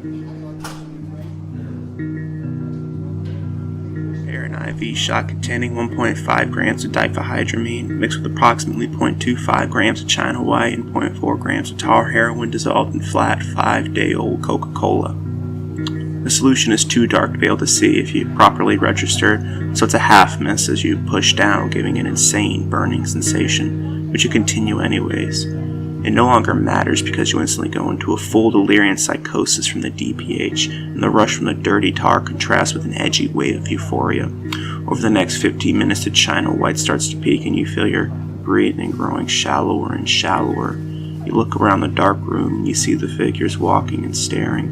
An IV shot containing 1.5 grams of diphenhydramine mixed with approximately 0.25 grams of China White and 0.4 grams of tar heroin dissolved in flat 5-day-old Coca-Cola. The solution is too dark to be able to see if you properly register, so it's a half miss as you push down, giving an insane burning sensation, but you continue anyways. It no longer matters because you instantly go into a full delirium psychosis from the DPH, and the rush from the dirty tar contrasts with an edgy wave of euphoria. Over the next 15 minutes, the China White starts to peak, and you feel your breathing growing shallower and shallower. You look around the dark room, and you see the figures walking and staring,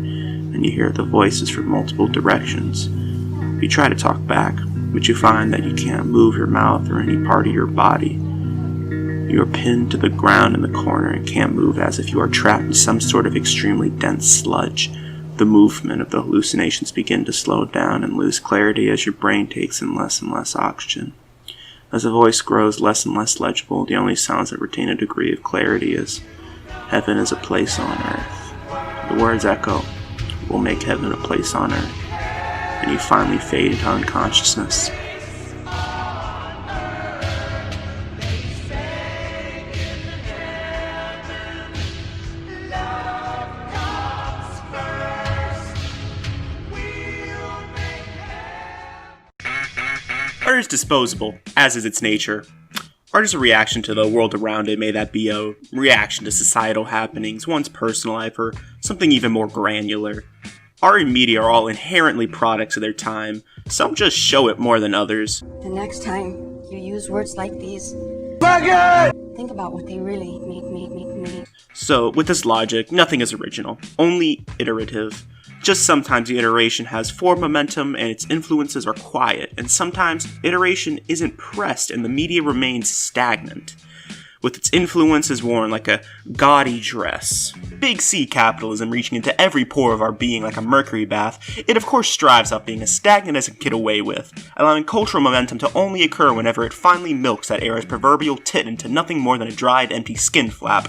and you hear the voices from multiple directions. You try to talk back, but you find that you can't move your mouth or any part of your body. You are pinned to the ground in the corner and can't move, as if you are trapped in some sort of extremely dense sludge. The movement of the hallucinations begin to slow down and lose clarity as your brain takes in less and less oxygen. As the voice grows less and less legible, the only sounds that retain a degree of clarity is, "Heaven is a place on earth." The words echo, "We'll make heaven a place on earth." And you finally fade into unconsciousness. Art is disposable, as is its nature. Art is a reaction to the world around it, may that be a reaction to societal happenings, one's personal life, or something even more granular. Art and media are all inherently products of their time. Some just show it more than others. The next time you use words like these, think about what they really mean. So, with this logic, nothing is original, only iterative. Just sometimes the iteration has forward momentum and its influences are quiet, and sometimes iteration isn't pressed and the media remains stagnant, with its influences worn like a gaudy dress. Big C capitalism reaching into every pore of our being like a mercury bath, it of course strives up being as stagnant as it can get away with, allowing cultural momentum to only occur whenever it finally milks that era's proverbial tit into nothing more than a dried, empty skin flap.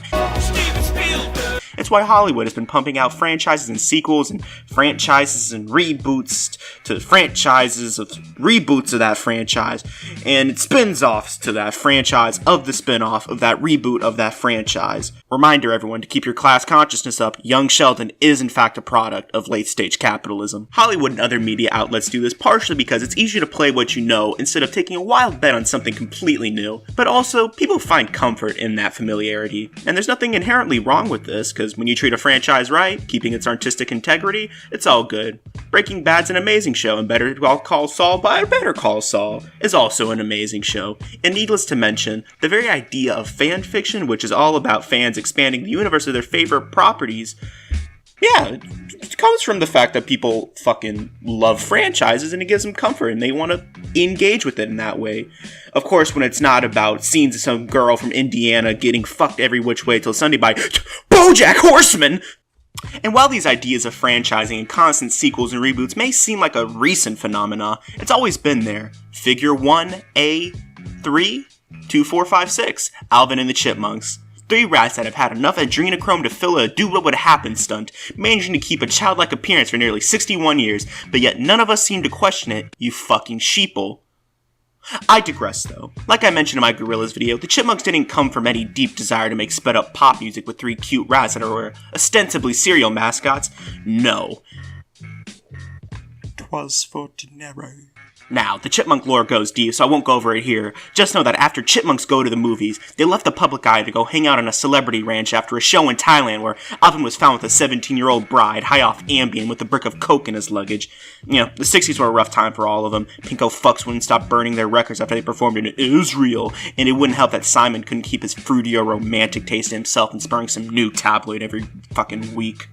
It's why Hollywood has been pumping out franchises and sequels and franchises and reboots to franchises of reboots of that franchise and spin-offs to that franchise of the spin-off of that reboot of that franchise. Reminder everyone to keep your class consciousness up, young Sheldon is in fact a product of late-stage capitalism. Hollywood and other media outlets do this partially because it's easier to play what you know instead of taking a wild bet on something completely new, but also people find comfort in that familiarity. And there's nothing inherently wrong with this, because when you treat a franchise right, keeping its artistic integrity, it's all good. Breaking Bad's an amazing show, and Better Call Saul by Better Call Saul is also an amazing show. And needless to mention, the very idea of fan fiction, which is all about fans expanding the universe of their favorite properties, yeah, it comes from the fact that people fucking love franchises and it gives them comfort and they want to engage with it in that way. Of course, when it's not about scenes of some girl from Indiana getting fucked every which way till Sunday by BoJack Horseman. And while these ideas of franchising and constant sequels and reboots may seem like a recent phenomena, it's always been there. Figure 1A3 2456, Alvin and the Chipmunks. 3 rats that have had enough adrenochrome to fill a do what would happen stunt, managing to keep a childlike appearance for nearly 61 years, but yet none of us seem to question it, you fucking sheeple. I digress though. Like I mentioned in my Gorillaz video, the Chipmunks didn't come from any deep desire to make sped up pop music with 3 cute rats that were ostensibly cereal mascots. No. 'Twas for dinero. Now, the Chipmunk lore goes deep, so I won't go over it here. Just know that after Chipmunks go to the movies, they left the public eye to go hang out on a celebrity ranch after a show in Thailand where Alvin was found with a 17-year-old bride, high off Ambien with a brick of coke in his luggage. You know, the 60s were a rough time for all of them. Pinko fucks wouldn't stop burning their records after they performed in Israel, and it wouldn't help that Simon couldn't keep his fruitier romantic taste to himself and spurring some new tabloid every fucking week.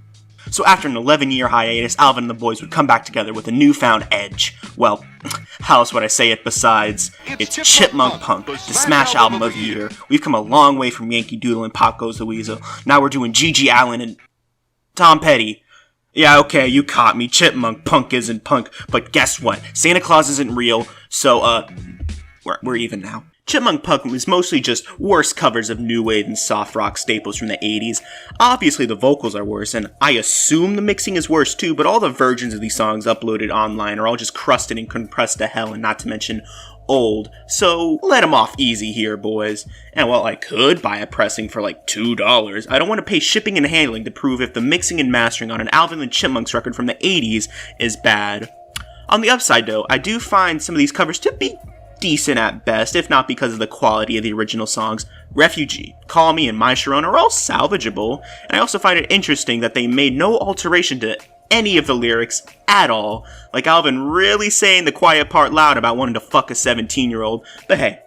So after an 11-year hiatus, Alvin and the boys would come back together with a newfound edge. Well, how else would I say it besides, it's Chipmunk Punk, the smash album of the year. We've come a long way from Yankee Doodle and Pop Goes the Weasel. Now we're doing Gigi Allen and Tom Petty. Yeah, okay, you caught me. Chipmunk Punk isn't punk, but guess what? Santa Claus isn't real, so, we're even now. Chipmunk Punk was mostly just worse covers of new wave and soft rock staples from the 80s. Obviously the vocals are worse, and I assume the mixing is worse too, but all the versions of these songs uploaded online are all just crusted and compressed to hell, and not to mention old. So let them off easy here, boys. And while I could buy a pressing for like $2, I don't want to pay shipping and handling to prove if the mixing and mastering on an Alvin and Chipmunks record from the 80s is bad. On the upside though, I do find some of these covers to be decent at best, if not because of the quality of the original songs. Refugee, Call Me, and My Sharon are all salvageable, and I also find it interesting that they made no alteration to any of the lyrics at all, like Alvin really saying the quiet part loud about wanting to fuck a 17-year-old, but hey,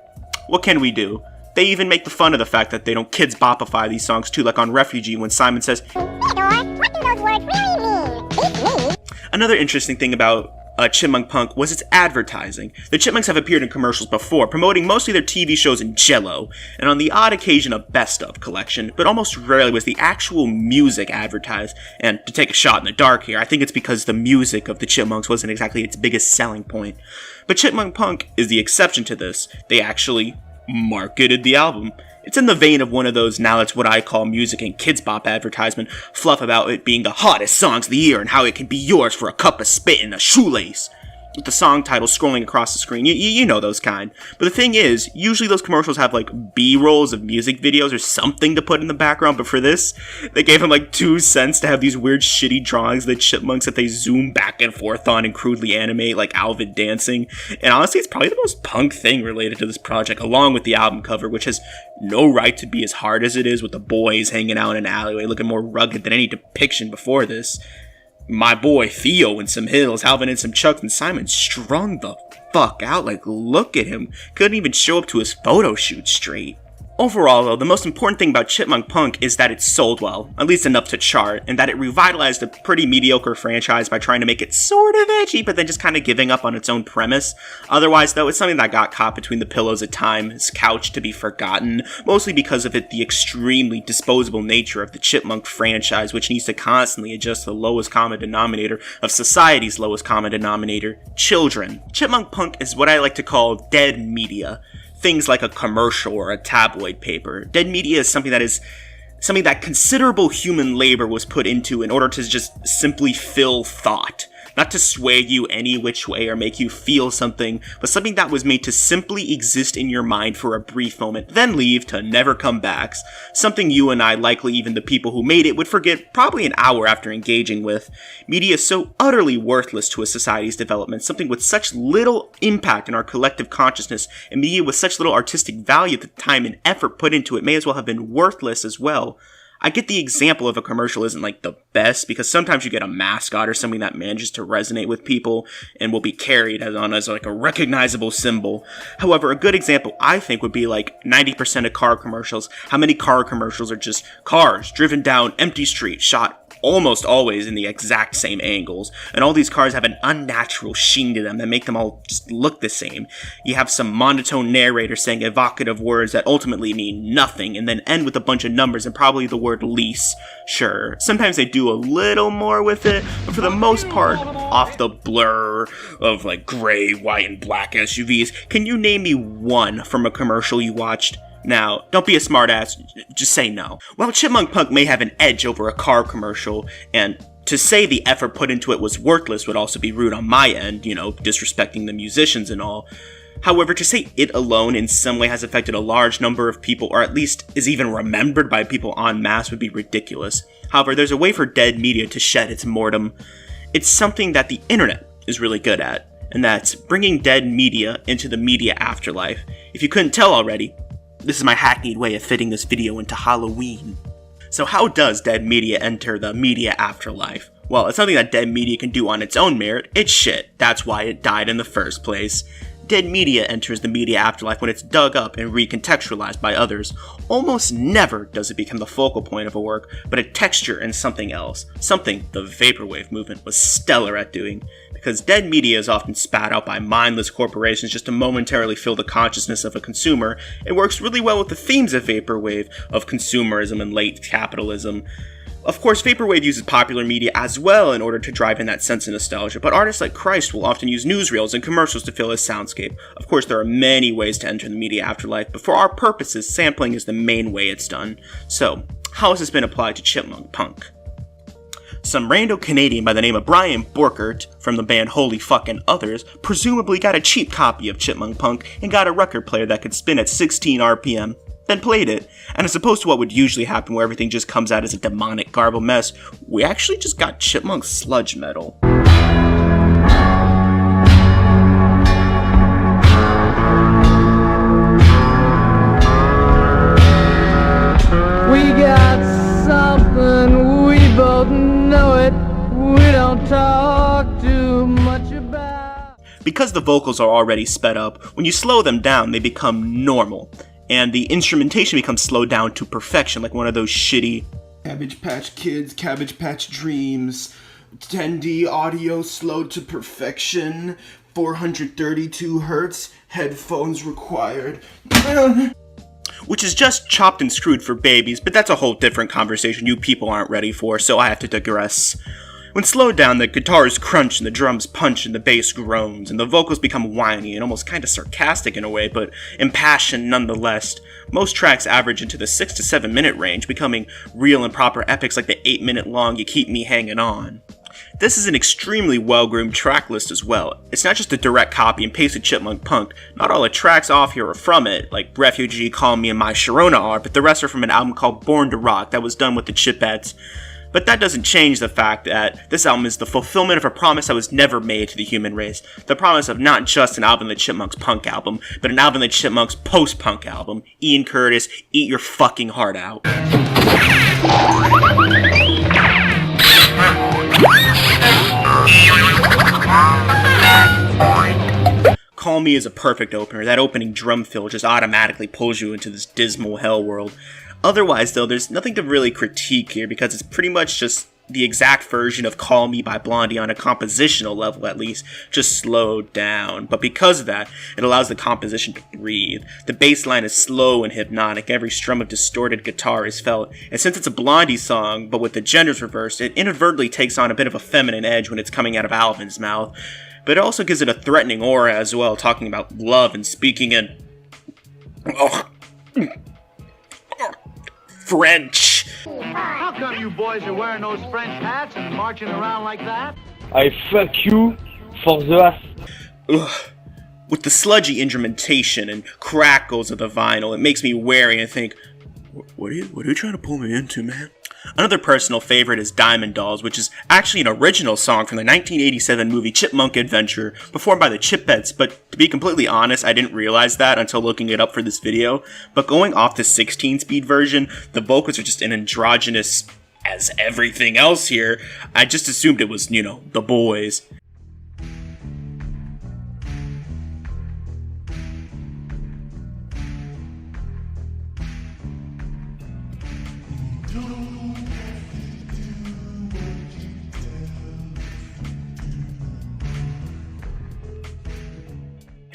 what can we do? They even make the fun of the fact that they don't kids bopify these songs too, like on Refugee when Simon says, "Theodore, what do those words really mean? Beat me." Another interesting thing about Chipmunk Punk was its advertising. The Chipmunks have appeared in commercials before, promoting mostly their TV shows in Jell-O, and on the odd occasion a best-of collection, but almost rarely was the actual music advertised. And to take a shot in the dark here, I think it's because the music of the Chipmunks wasn't exactly its biggest selling point. But Chipmunk Punk is the exception to this. They actually marketed the album. It's in the vein of one of those now that's what I call music and kids bop advertisement fluff about it being the hottest songs of the year and how it can be yours for a cup of spit and a shoelace, with the song title scrolling across the screen. You know those kind. But the thing is, usually those commercials have like B-rolls of music videos or something to put in the background, but for this, they gave him like 2 cents to have these weird shitty drawings of the Chipmunks that they zoom back and forth on and crudely animate, like Alvin dancing. And honestly, it's probably the most punk thing related to this project, along with the album cover, which has no right to be as hard as it is, with the boys hanging out in an alleyway looking more rugged than any depiction before this. My boy Theo in some heels, Alvin in some chucks, and Simon strung the fuck out. Like, look at him. Couldn't even show up to his photo shoot straight. Overall, though, the most important thing about Chipmunk Punk is that it sold well, at least enough to chart, and that it revitalized a pretty mediocre franchise by trying to make it sort of edgy, but then just kind of giving up on its own premise. Otherwise, though, it's something that got caught between the pillows at times, couched to be forgotten, mostly because of the extremely disposable nature of the Chipmunk franchise, which needs to constantly adjust the lowest common denominator of society's lowest common denominator, children. Chipmunk Punk is what I like to call dead media. Things like a commercial or a tabloid paper. Dead media is something that considerable human labor was put into in order to just simply fill thought. Not to sway you any which way or make you feel something, but something that was made to simply exist in your mind for a brief moment, then leave to never come back. Something you and I, likely even the people who made it, would forget probably an hour after engaging with. Media is so utterly worthless to a society's development, something with such little impact in our collective consciousness, and media with such little artistic value at the time and effort put into it may as well have been worthless as well. I get the example of a commercial isn't like the best, because sometimes you get a mascot or something that manages to resonate with people and will be carried as like a recognizable symbol. However, a good example I think would be like 90% of car commercials. How many car commercials are just cars driven down empty streets, shot almost always in the exact same angles, and all these cars have an unnatural sheen to them that make them all just look the same. You have some monotone narrator saying evocative words that ultimately mean nothing, and then end with a bunch of numbers and probably the word lease. Sure, sometimes they do a little more with it, but for the most part, off the blur of like gray, white, and black SUVs, can you name me one from a commercial you watched? Now, don't be a smartass, just say no. While Chipmunk Punk may have an edge over a car commercial, and to say the effort put into it was worthless would also be rude on my end, disrespecting the musicians and all. However, to say it alone in some way has affected a large number of people, or at least is even remembered by people en masse, would be ridiculous. However, there's a way for dead media to shed its mortem. It's something that the internet is really good at, and that's bringing dead media into the media afterlife. If you couldn't tell already, this is my hackneyed way of fitting this video into Halloween. So how does dead media enter the media afterlife? Well, it's something that dead media can do on its own merit. It's shit. That's why it died in the first place. Dead media enters the media afterlife when it's dug up and recontextualized by others. Almost never does it become the focal point of a work, but a texture and something else. Something the vaporwave movement was stellar at doing. Because dead media is often spat out by mindless corporations just to momentarily fill the consciousness of a consumer, it works really well with the themes of vaporwave, of consumerism and late capitalism. Of course, Vaporwave uses popular media as well in order to drive in that sense of nostalgia, but artists like Christ will often use newsreels and commercials to fill his soundscape. Of course, there are many ways to enter the media afterlife, but for our purposes, sampling is the main way it's done. So, how has this been applied to Chipmunk Punk? Some rando Canadian by the name of Brian Borkert, from the band Holy Fucking Others, presumably got a cheap copy of Chipmunk Punk and got a record player that could spin at 16 RPM. Then played it, and as opposed to what would usually happen where everything just comes out as a demonic garbled mess, we actually just got Chipmunk sludge metal. We got something, we both know it, we don't talk too much about. Because the vocals are already sped up, when you slow them down, they become normal. And the instrumentation becomes slowed down to perfection, like one of those shitty Cabbage Patch Kids, Cabbage Patch Dreams, 10D audio slowed to perfection, 432 hertz, headphones required. Which is just chopped and screwed for babies, but that's a whole different conversation you people aren't ready for, so I have to digress. When slowed down, the guitars crunch and the drums punch and the bass groans, and the vocals become whiny and almost kinda sarcastic in a way, but impassioned nonetheless. Most tracks average into the 6 to 7 minute range, becoming real and proper epics like the 8-minute long You Keep Me Hanging On. This is an extremely well-groomed track list as well. It's not just a direct copy and paste of Chipmunk Punk. Not all the tracks off here are from it, like Refugee, Call Me, and My Sharona are, but the rest are from an album called Born to Rock that was done with the Chipettes. But that doesn't change the fact that this album is the fulfillment of a promise that was never made to the human race. The promise of not just an Alvin the Chipmunks punk album, but an Alvin the Chipmunks post-punk album. Ian Curtis, eat your fucking heart out. Call Me is a perfect opener. That opening drum fill just automatically pulls you into this dismal hell world. Otherwise, though, there's nothing to really critique here because it's pretty much just the exact version of Call Me by Blondie on a compositional level, at least, just slowed down. But because of that, it allows the composition to breathe. The bass line is slow and hypnotic. Every strum of distorted guitar is felt. And since it's a Blondie song, but with the genders reversed, it inadvertently takes on a bit of a feminine edge when it's coming out of Alvin's mouth. But it also gives it a threatening aura as well, talking about love and speaking in French. How come you boys are wearing those French hats and marching around like that? I fuck you for the ass. Ugh. With the sludgy instrumentation and crackles of the vinyl, it makes me wary and think, what are you trying to pull me into, man? Another personal favorite is Diamond Dolls, which is actually an original song from the 1987 movie Chipmunk Adventure, performed by the Chipettes, but to be completely honest, I didn't realize that until looking it up for this video. But going off the 16-speed version, the vocals are just an androgynous as everything else here. I just assumed it was, the boys.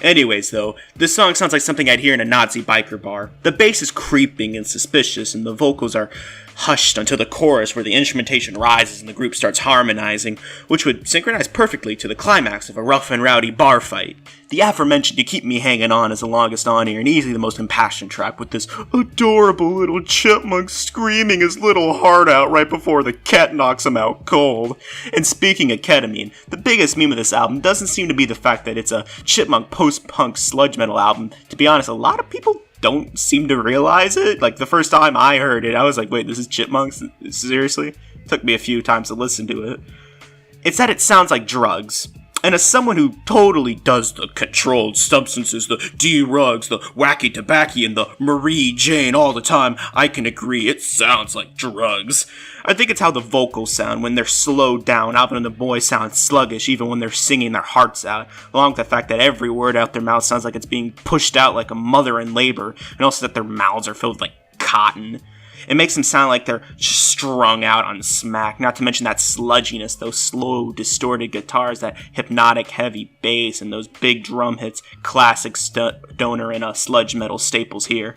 Anyways though, this song sounds like something I'd hear in a Nazi biker bar. The bass is creeping and suspicious, and the vocals are hushed until the chorus where the instrumentation rises and the group starts harmonizing, which would synchronize perfectly to the climax of a rough and rowdy bar fight. The aforementioned You Keep Me Hanging On is the longest on here and easily the most impassioned track, with this adorable little chipmunk screaming his little heart out right before the cat knocks him out cold. And speaking of ketamine, the biggest meme of this album doesn't seem to be the fact that it's a chipmunk post-punk sludge metal album. To be honest, a lot of people don't seem to realize it. Like, the first time I heard it, I was like, wait, this is Chipmunks? Seriously? It took me a few times to listen to it. It's that it sounds like drugs. And as someone who totally does the controlled substances, the D-rugs, the wacky tobacco, and the Marie Jane all the time, I can agree it sounds like drugs. I think it's how the vocals sound when they're slowed down. Alvin and the boys sound sluggish even when they're singing their hearts out, along with the fact that every word out their mouth sounds like it's being pushed out like a mother in labor, and also that their mouths are filled with like cotton. It makes them sound like they're just strung out on smack, not to mention that sludginess, those slow, distorted guitars, that hypnotic, heavy bass, and those big drum hits, classic stoner and sludge metal staples here.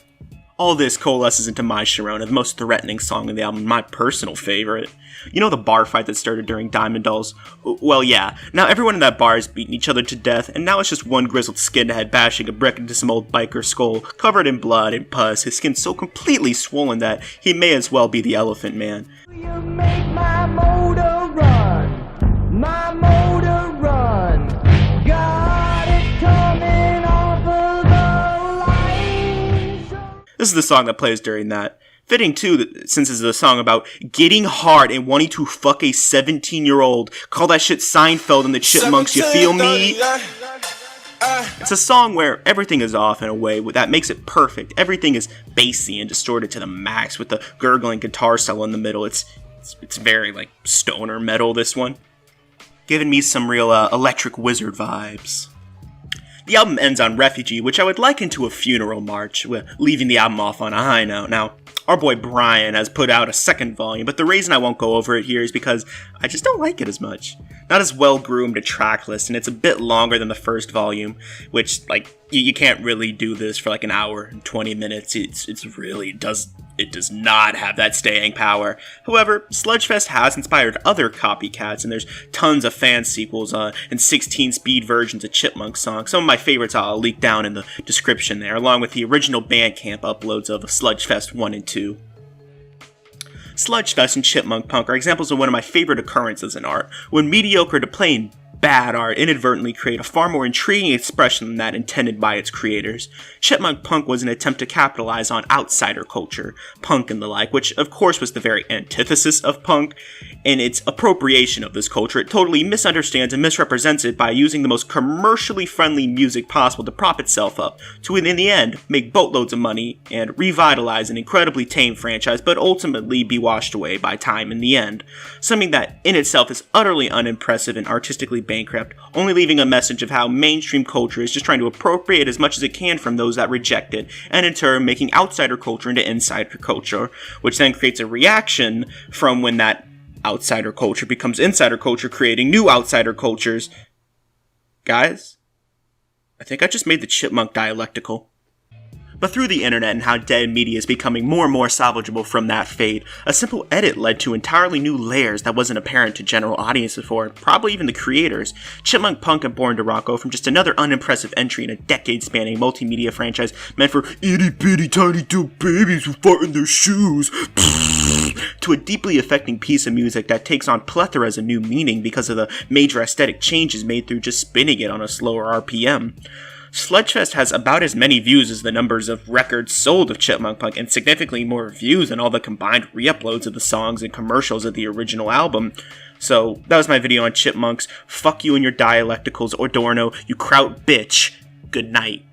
All this coalesces into My Sharona, the most threatening song in the album, my personal favorite. You know the bar fight that started during Diamond Dolls? Well, yeah. Now everyone in that bar is beating each other to death, and now it's just one grizzled skinhead bashing a brick into some old biker's skull, covered in blood and pus, his skin so completely swollen that he may as well be the Elephant Man. You make my motor run, my motor run. Got it coming off of the line. This is the song that plays during that. Fitting too, since it's a song about getting hard and wanting to fuck a 17-year-old. Call that shit Seinfeld and the Chipmunks, you feel me? It's a song where everything is off in a way that makes it perfect. Everything is bassy and distorted to the max with the gurgling guitar solo in the middle. It's very like stoner metal, this one. Giving me some real Electric Wizard vibes. The album ends on Refugee, which I would liken to a funeral march, leaving the album off on a high note. Now, our boy Brian has put out a second volume, but the reason I won't go over it here is because I just don't like it as much. Not as well groomed a track list, and it's a bit longer than the first volume, which, like, you can't really do this for like an hour and 20 minutes. It does not have that staying power. However, Sludgefest has inspired other copycats, and there's tons of fan sequels and 16-speed versions of Chipmunk songs. Some of my favorites I'll leak down in the description there, along with the original Bandcamp uploads of Sludgefest 1 and 2. Sludgefest and Chipmunk Punk are examples of one of my favorite occurrences in art, when mediocre to plain bad art inadvertently create a far more intriguing expression than that intended by its creators. Chipmunk Punk was an attempt to capitalize on outsider culture, punk and the like, which of course was the very antithesis of punk. In its appropriation of this culture, it totally misunderstands and misrepresents it by using the most commercially friendly music possible to prop itself up, to in the end make boatloads of money and revitalize an incredibly tame franchise, but ultimately be washed away by time in the end. Something that in itself is utterly unimpressive and artistically bankrupt, only leaving a message of how mainstream culture is just trying to appropriate as much as it can from those that reject it, and in turn making outsider culture into insider culture, which then creates a reaction from when that outsider culture becomes insider culture, creating new outsider cultures. Guys, I think I just made the Chipmunk dialectical. But through the internet and how dead media is becoming more and more salvageable from that fate, a simple edit led to entirely new layers that wasn't apparent to general audiences before, probably even the creators. Chipmunk Punk and Born to Rocko from just another unimpressive entry in a decade-spanning multimedia franchise meant for itty-bitty tiny dope babies who fart in their shoes, to a deeply affecting piece of music that takes on plethoras of new meaning because of the major aesthetic changes made through just spinning it on a slower RPM. Sludgefest has about as many views as the numbers of records sold of Chipmunk Punk, and significantly more views than all the combined re-uploads of the songs and commercials of the original album. So, that was my video on Chipmunks. Fuck you and your dialecticals, Adorno, you kraut bitch. Good night.